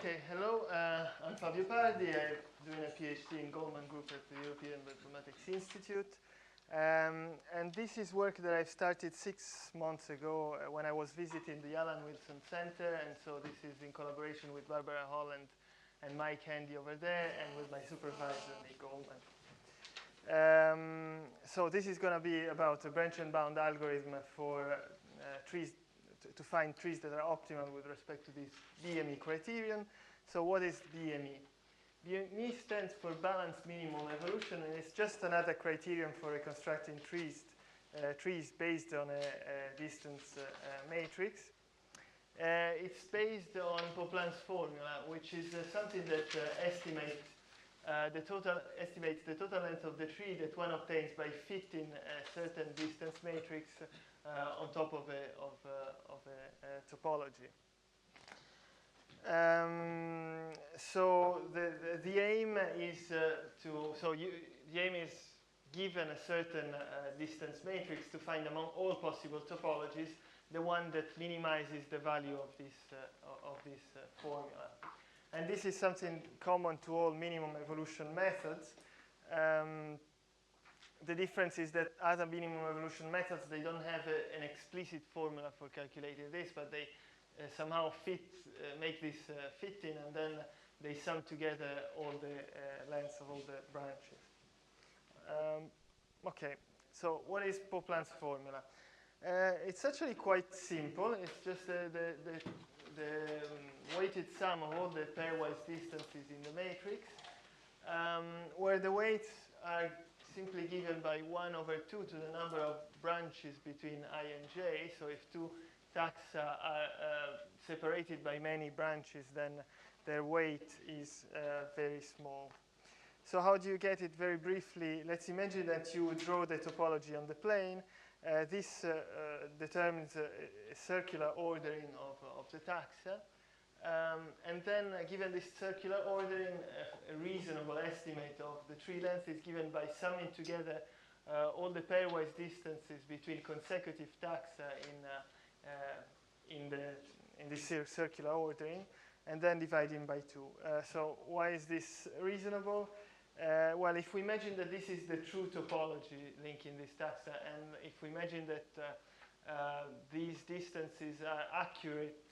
Okay, hello, I'm Fabio Pardi. I'm doing a PhD in Goldman Group at the European Bioinformatics Institute. And this is work that I started 6 months ago when I was visiting the Alan Wilson Center. And so this is in collaboration with Barbara Holland and Mike Handy over there and with my supervisor, Nick Goldman. So this is going to be about a branch and bound algorithm for trees to find trees that are optimal with respect to this BME criterion. So what is BME? BME stands for balanced minimum evolution, and it's just another criterion for reconstructing trees based on a distance matrix. It's based on Poplan's formula, which is something that estimates the total length of the tree that one obtains by fitting a certain distance matrix on top of a topology. So the aim is the aim is, given a certain distance matrix, to find among all possible topologies the one that minimizes the value of this formula. And this is something common to all minimum evolution methods. The difference is that other minimum evolution methods, they don't have an explicit formula for calculating this, but they somehow make this fitting, and then they sum together all the lengths of all the branches. Okay, so what is Poplan's formula? It's actually quite simple. It's just the weighted sum of all the pairwise distances in the matrix, where the weights are simply given by 1 over 2 to the number of branches between I and j. So if two taxa are separated by many branches, then their weight is very small. So how do you get it? Very briefly, let's imagine that you draw the topology on the plane. This determines a circular ordering of the taxa. And then, given this circular ordering, a reasonable estimate of the tree length is given by summing together all the pairwise distances between consecutive taxa in this circular ordering, and then dividing by 2. So why is this reasonable? Well, if we imagine that this is the true topology linking this taxa, and if we imagine that these distances are accurate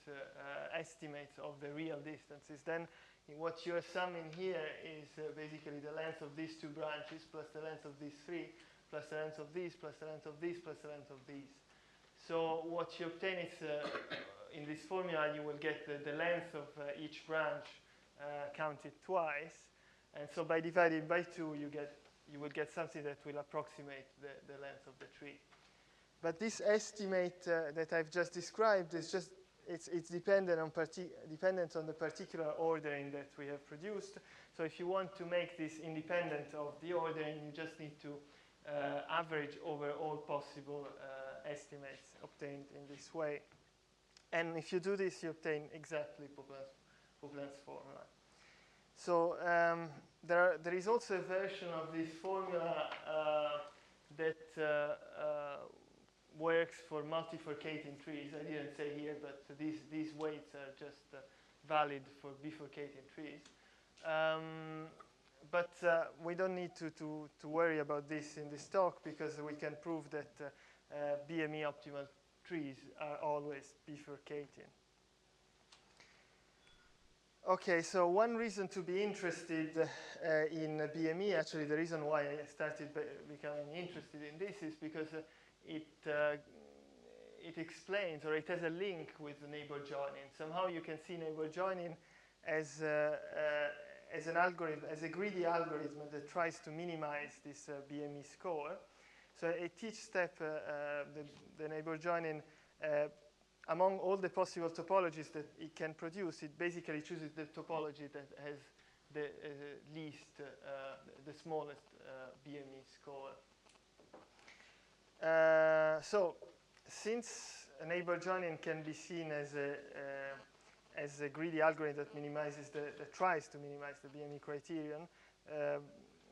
estimates of the real distances, then what you're summing here is basically the length of these two branches plus the length of these three plus the length of these plus the length of these plus the length of these. So what you obtain is, in this formula, you will get the length of each branch counted twice. And so by dividing by 2, you will get something that will approximate the length of the tree. But this estimate that I've just described is just, it's dependent on the particular ordering that we have produced. So if you want to make this independent of the ordering, you just need to average over all possible estimates obtained in this way. And if you do this, you obtain exactly Poplan's formula. So there is also a version of this formula that works for multifurcating trees. I didn't say here, but these weights are just valid for bifurcating trees. But we don't need to worry about this in this talk, because we can prove that BME optimal trees are always bifurcating. Okay, so one reason to be interested in BME, actually the reason why I started becoming interested in this, is because it explains, or it has a link with neighbor joining. Somehow you can see neighbor joining as an algorithm, as a greedy algorithm that tries to minimize this BME score. So at each step, the neighbor joining, among all the possible topologies that it can produce, it basically chooses the topology that has the least, the smallest BME score. So since a neighbor joining can be seen as a greedy algorithm that minimizes that tries to minimize the BME criterion,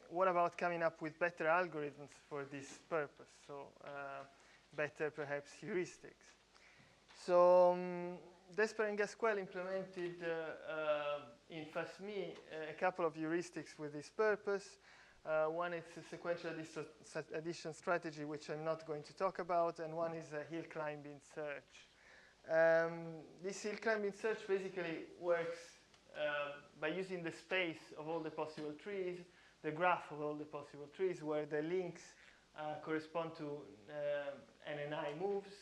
what about coming up with better algorithms for this purpose? So better, perhaps, heuristics. So Desper and Gasquel implemented in FASMI a couple of heuristics with this purpose. One is a sequential addition strategy, which I'm not going to talk about, and one is a hill climbing search. This hill climbing search basically works by using the space of all the possible trees, the graph of all the possible trees, where the links correspond to NNI moves.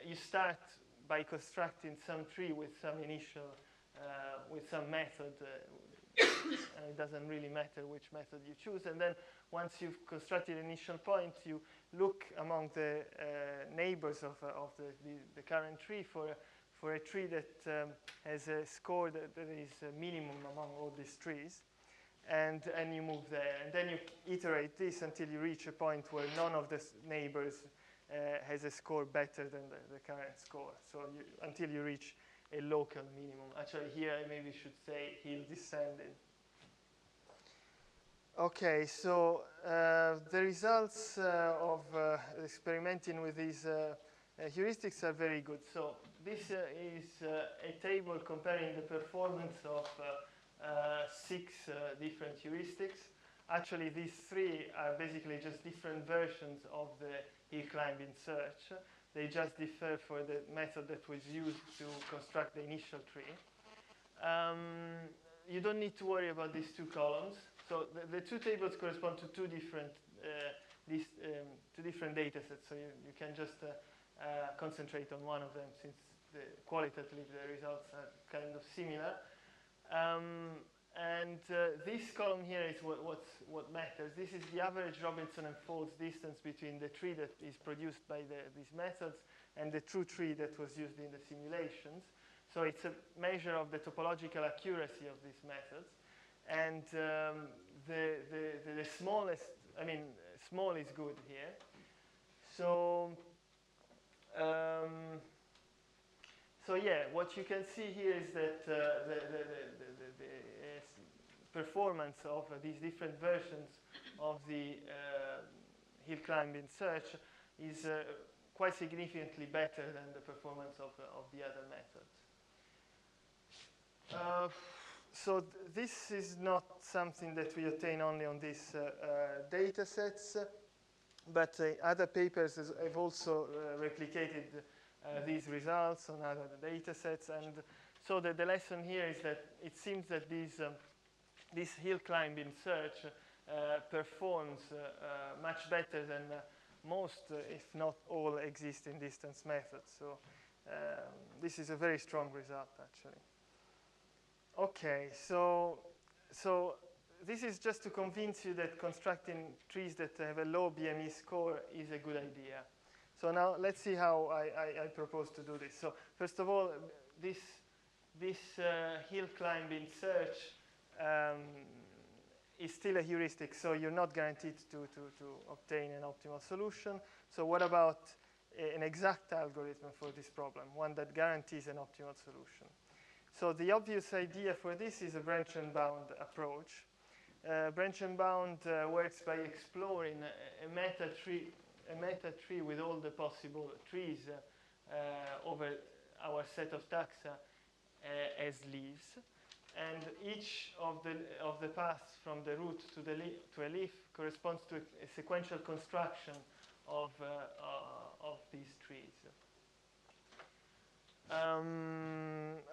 You start by constructing some tree with some initial, with some method. And it doesn't really matter which method you choose. And then once you've constructed an initial point, you look among the neighbors of the current tree for a tree that has a score that is a minimum among all these trees. And you move there. And then you iterate this until you reach a point where none of the neighbors has a score better than the current score. So until you reach a local minimum. Actually, here I maybe should say hill descending. Okay, so the results of experimenting with these heuristics are very good. So this is a table comparing the performance of 6 different heuristics. Actually, these 3 are basically just different versions of the hill climbing search. They just differ for the method that was used to construct the initial tree. You don't need to worry about these 2 columns. So the 2 tables correspond to 2 different data sets. So you can just concentrate on one of them, since qualitatively the results are kind of similar. This column here is what matters. This is the average Robinson and Falls distance between the tree that is produced by these methods and the true tree that was used in the simulations. So it's a measure of the topological accuracy of these methods. And the smallest, I mean, small is good here. So yeah, what you can see here is that the performance of these different versions of the hill climbing search is quite significantly better than the performance of the other methods. So this is not something that we obtain only on these data sets, but other papers have also replicated these results on other data sets. And so the lesson here is that it seems that this hill climbing search performs much better than most, if not all, existing distance methods. So this is a very strong result, actually. Okay, so this is just to convince you that constructing trees that have a low BME score is a good idea. So now let's see how I propose to do this. So first of all, this hill climbing search is still a heuristic, so you're not guaranteed to obtain an optimal solution. So what about an exact algorithm for this problem, one that guarantees an optimal solution? So the obvious idea for this is a branch and bound approach. Branch and bound works by exploring a meta tree with all the possible trees over our set of taxa as leaves, and each of the paths from the root to a leaf corresponds to a sequential construction of these trees.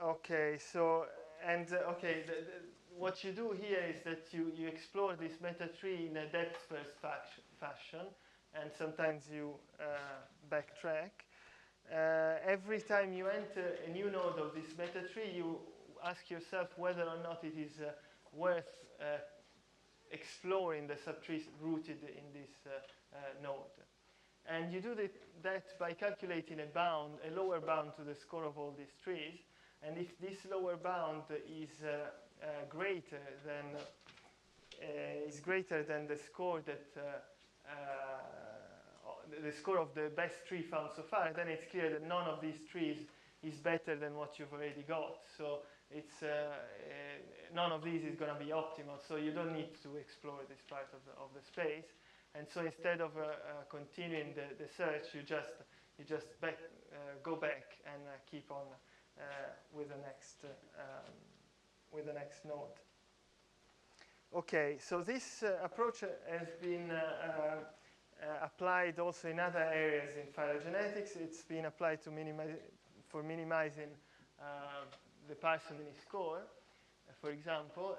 Okay, so what you do here is that you explore this meta tree in a depth-first fashion, and sometimes you backtrack. Every time you enter a new node of this meta tree, you ask yourself whether or not it is worth exploring the subtrees rooted in this node. And you do that by calculating a lower bound to the score of all these trees. And if this lower bound is greater than the score the score of the best tree found so far, then it's clear that none of these trees is better than what you've already got. So it's none of these is going to be optimal. So you don't need to explore this part of the space. And so instead of continuing the search, you just go back and keep on with the next node. Okay, so this approach has been applied also in other areas in phylogenetics. It's been applied to minimizing the parsimony score, for example.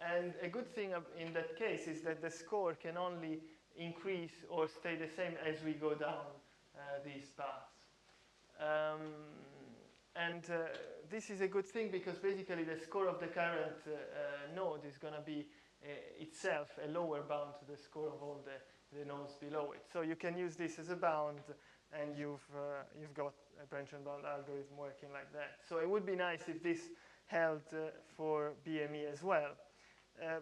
And a good thing in that case is that the score can only increase or stay the same as we go down these paths. This is a good thing because basically the score of the current node is going to be itself a lower bound to the score of all the nodes below it. So you can use this as a bound, and you've got a branch and bound algorithm working like that. So it would be nice if this held for BME as well.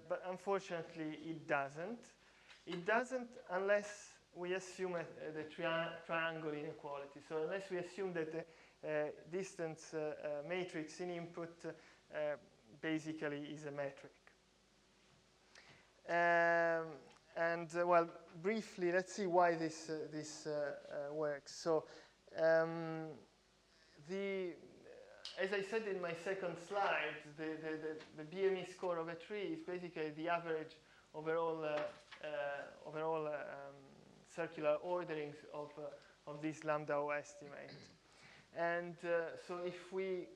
But unfortunately, it doesn't. It doesn't unless we assume the triangle inequality. So unless we assume that the distance matrix in input basically is a metric. Well, briefly, let's see why this works. So as I said in my second slide, the BME score of a tree is basically the average overall circular orderings of this lambda O estimate. And so if we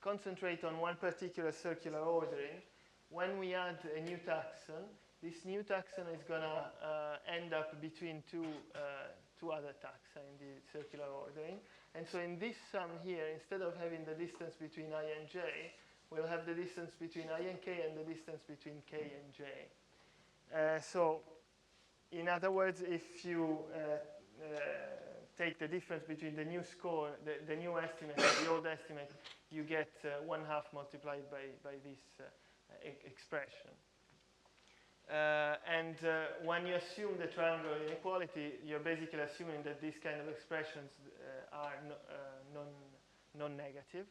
concentrate on one particular circular ordering, when we add a new taxon, this new taxon is going to end up between two other taxa in the circular ordering. And so in this sum here, instead of having the distance between I and j, we'll have the distance between I and k and the distance between k and j. So in other words, if you take the difference between the new score, the new estimate and the old estimate, you get 1/2 multiplied by this expression. When you assume the triangle inequality, you're basically assuming that these kind of expressions are non-negative.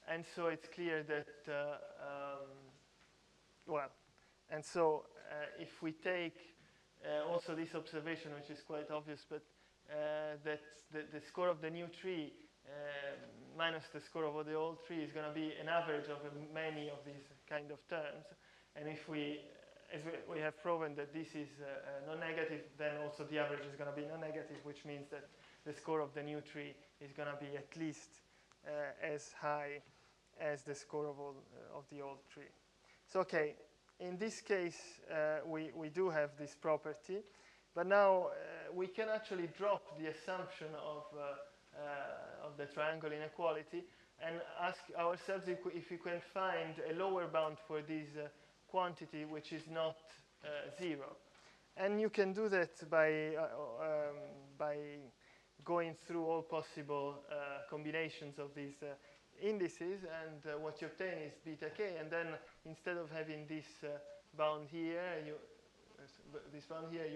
And so it's clear that, if we take also this observation, which is quite obvious, but that the score of the new tree minus the score of the old tree is going to be an average of many of these kind of terms. And if as we have proven that this is non-negative, then also the average is going to be non-negative, which means that the score of the new tree is going to be at least as high as the score of the old tree. So, okay, in this case, we do have this property, but now we can actually drop the assumption of the triangle inequality and ask ourselves if we can find a lower bound for this quantity which is not 0. And you can do that by going through all possible combinations of these indices, and what you obtain is beta k, and then instead of having this bound here, you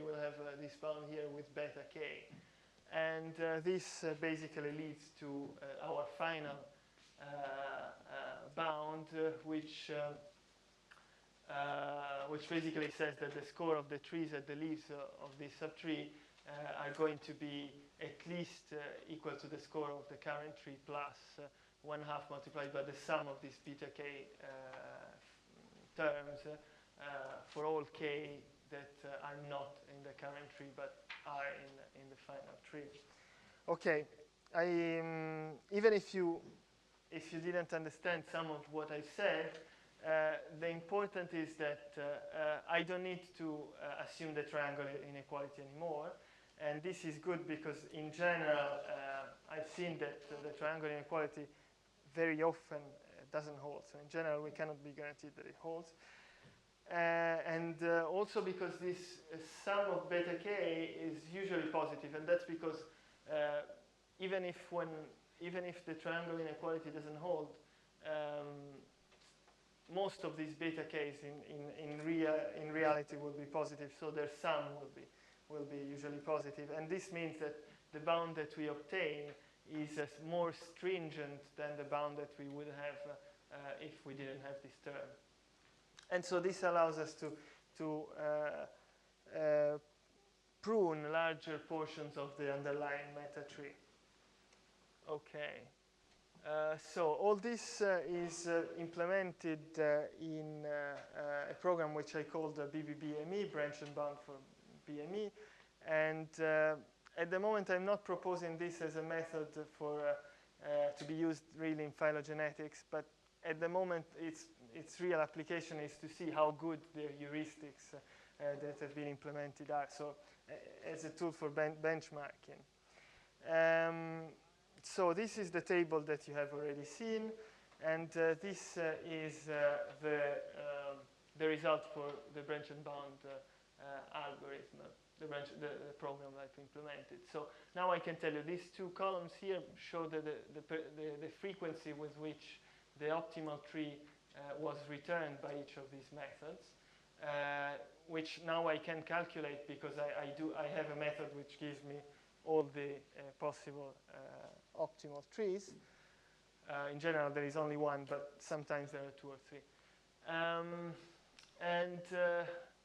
will have this bound here with beta k. And this basically leads to our final bound, which basically says that the score of the trees at the leaves of this subtree are going to be at least equal to the score of the current tree plus 1/2 multiplied by the sum of these beta k terms for all k that are not in the current tree but are in the final tree. Okay, even if you didn't understand some of what I said, the important is that I don't need to assume the triangle inequality anymore, and this is good because in general I've seen that the triangle inequality very often doesn't hold. So in general we cannot be guaranteed that it holds, and also because this sum of beta k is usually positive, and that's because even if the triangle inequality doesn't hold, most of these beta k's in reality will be positive, so their sum will be usually positive, and this means that the bound that we obtain is more stringent than the bound that we would have if we didn't have this term. And so this allows us to prune larger portions of the underlying meta tree. Okay. So all this is implemented in a program which I called BBBME, Branch and Bound for BME. And at the moment, I'm not proposing this as a method for to be used really in phylogenetics, but at the moment, its real application is to see how good the heuristics that have been implemented are. So as a tool for benchmarking. So this is the table that you have already seen, and this is the result for the branch and bound algorithm, the program that we implemented. So now I can tell you these two columns here show the frequency with which the optimal tree was returned by each of these methods, which now I can calculate because I have a method which gives me all the possible optimal trees. In general, there is only one, but sometimes there are two or three.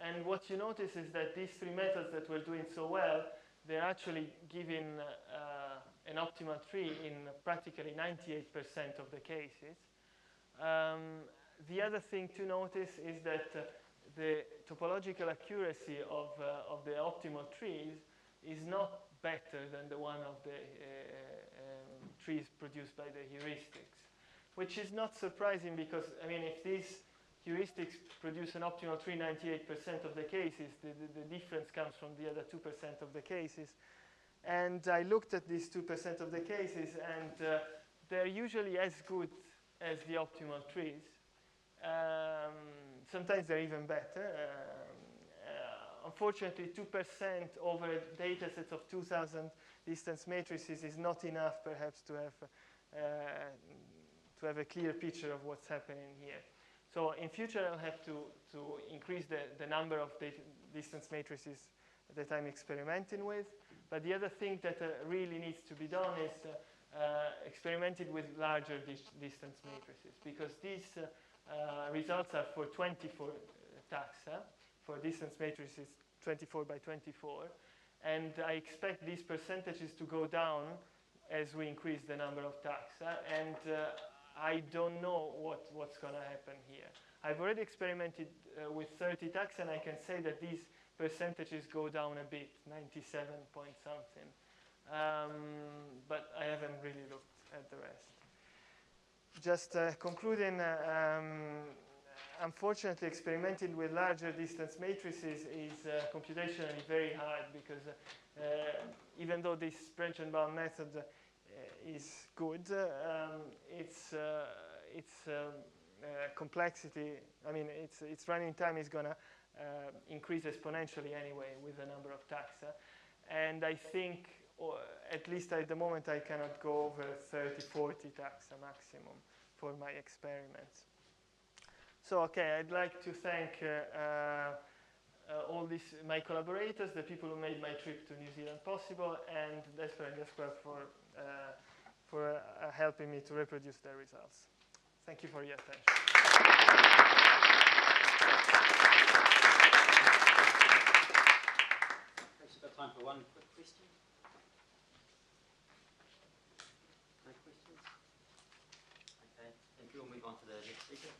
And what you notice is that these three methods that were doing so well, they're actually giving an optimal tree in practically 98% of the cases. The other thing to notice is that the topological accuracy of the optimal trees is not better than the one of the trees produced by the heuristics, which is not surprising because, I mean, if these heuristics produce an optimal tree 98% of the cases, the difference comes from the other 2% of the cases. And I looked at these 2% of the cases, and they're usually as good as the optimal trees. Sometimes they're even better. Unfortunately, 2% over data sets of 2,000 distance matrices is not enough, perhaps, to have a clear picture of what's happening here. So in future, I'll have to increase the number of distance matrices that I'm experimenting with. But the other thing that really needs to be done is experimented with larger distance matrices, because these results are for 24 taxa, for distance matrices 24 by 24. And I expect these percentages to go down as we increase the number of taxa. And I don't know what's going to happen here. I've already experimented with 30 taxa, and I can say that these percentages go down a bit, 97 point something. But I haven't really looked at the rest. Just concluding, unfortunately, experimenting with larger distance matrices is computationally very hard because even though this branch and bound method is good, its complexity, I mean, its running time is going to increase exponentially anyway with the number of taxa. And I think, at least at the moment, I cannot go over 30, 40 taxa maximum for my experiments. So, okay, I'd like to thank all my collaborators, the people who made my trip to New Zealand possible, and Desper and Desper for helping me to reproduce their results. Thank you for your attention. We've got time for one quick question. No questions? Okay, thank you. We'll move on to the next speaker.